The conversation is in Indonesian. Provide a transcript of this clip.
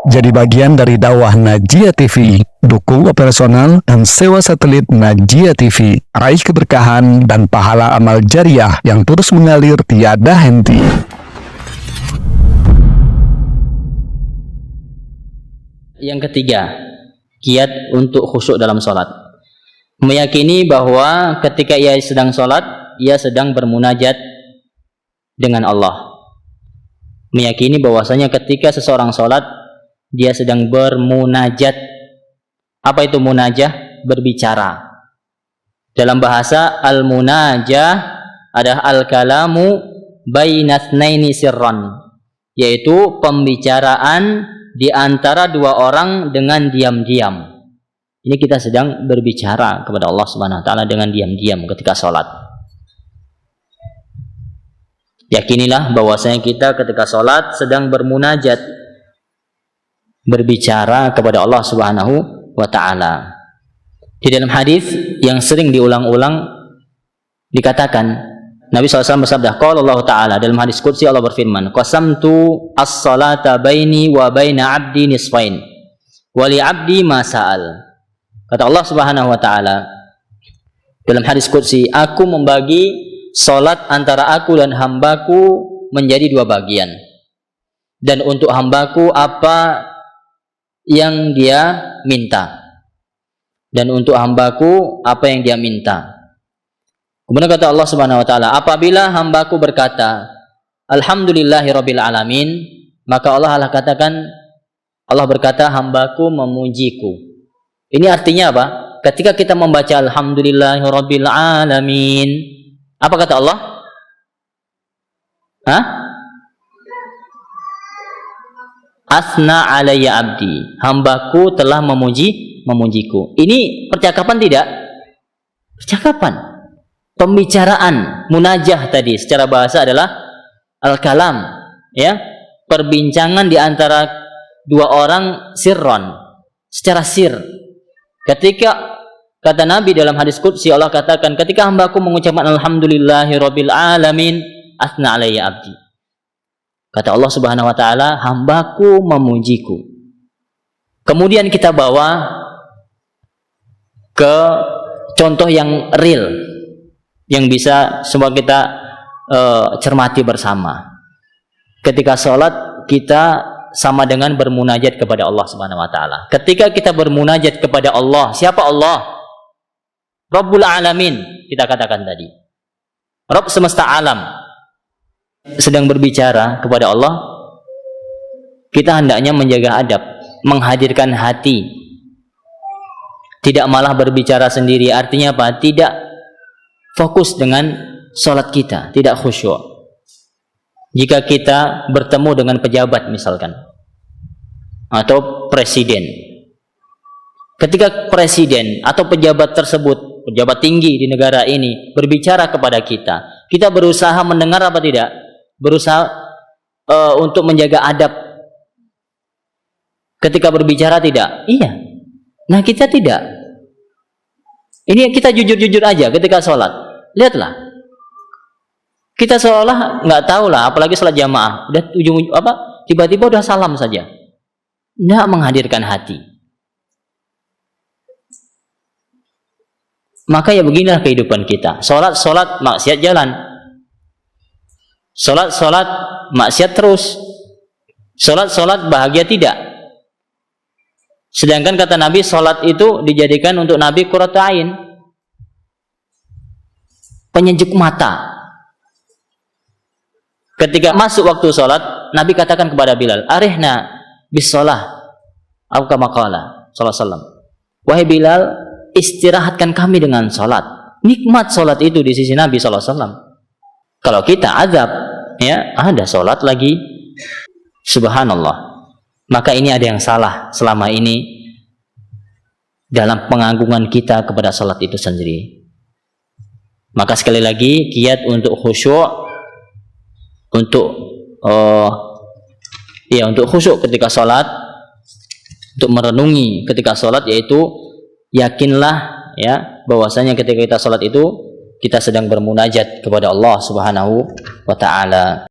Jadi bagian dari dakwah Najia TV. Dukung operasional dan sewa satelit Najia TV. Raih keberkahan dan pahala amal jariah yang terus mengalir tiada henti. Yang ketiga, kiat untuk khusyuk dalam sholat. Meyakini bahwa ketika ia sedang sholat, ia sedang bermunajat dengan Allah. Meyakini bahwasanya ketika seseorang sholat, dia sedang bermunajat. Apa itu munajah? Berbicara. Dalam bahasa al-munajah adalah al-kalamu bainatsnaini sirran, yaitu pembicaraan di antara dua orang dengan diam-diam. Ini kita sedang berbicara kepada Allah Subhanahu wa taala dengan diam-diam ketika sholat. Yakinilah bahwasanya kita ketika sholat sedang bermunajat, berbicara kepada Allah Subhanahu wa ta'ala. Di dalam hadis yang sering diulang-ulang dikatakan, Nabi SAW bersabda, qala Allah Ta'ala, dalam hadis qudsi Allah berfirman, qasamtu as-salata baini wa baina abdi nisfain wa li abdi ma sa'al. Kata Allah Subhanahu wa ta'ala dalam hadis qudsi, aku membagi salat antara aku dan hambaku menjadi dua bagian, dan untuk hambaku apa yang dia minta, dan untuk hambaku apa yang dia minta. Kemudian kata Allah Subhanahu wa taala, apabila hambaku berkata alhamdulillahirabbil alamin, maka Allah berkata hambaku memujiku. Ini artinya apa? Ketika kita membaca alhamdulillahirabbil alamin, apa kata Allah? Asna alayya abdi, hambaku telah memujiku. Ini percakapan tidak? Percakapan, pembicaraan. Munajah tadi secara bahasa adalah al-kalam, ya, perbincangan di antara dua orang sirron, secara sir. Ketika kata Nabi dalam hadis qudsi, Allah katakan, ketika hambaku mengucapkan alhamdulillahirabbil alamin, asna alayya abdi. Kata Allah Subhanahu wa taala, hambaku memujiku. Kemudian kita bawa ke contoh yang real, yang bisa semua kita cermati bersama. Ketika sholat, kita sama dengan bermunajat kepada Allah Subhanahu wa taala. Ketika kita bermunajat kepada Allah, siapa Allah? Rabbul alamin, kita katakan tadi. Rabb semesta alam. Sedang berbicara kepada Allah, kita hendaknya menjaga adab, menghadirkan hati, tidak malah berbicara sendiri. Artinya apa? Tidak fokus dengan sholat kita, tidak khusyuk. Jika kita bertemu dengan pejabat misalkan, atau presiden, ketika presiden atau pejabat tersebut, pejabat tinggi di negara ini berbicara kepada kita, kita berusaha mendengar apa tidak? Berusaha untuk menjaga adab ketika berbicara, tidak? Iya. Nah, kita tidak. Ini kita jujur-jujur aja ketika sholat. Lihatlah, kita seolah nggak tahu lah, apalagi sholat jamaah, udah tiba-tiba udah salam saja, nggak menghadirkan hati. Maka ya beginilah kehidupan kita. Sholat maksiat jalan. Sholat maksiat terus. Sholat bahagia tidak. Sedangkan kata Nabi, sholat itu dijadikan untuk Nabi qurratu ain, penyejuk mata. Ketika masuk waktu sholat, Nabi katakan kepada Bilal, arihna bis sholah, atau kama qala sallallahu alaihi wasallam, wahai Bilal, istirahatkan kami dengan sholat. Nikmat sholat itu di sisi Nabi sallallahu alaihi wasallam. Kalau kita azab, ya, ada sholat lagi, subhanallah. Maka ini ada yang salah selama ini dalam pengagungan kita kepada sholat itu sendiri. Maka sekali lagi, kiat untuk khusyuk, untuk khusyuk ketika sholat, untuk merenungi ketika sholat, yaitu yakinlah, ya, bahwasanya ketika kita sholat itu kita sedang bermunajat kepada Allah Subhanahu wa ta'ala.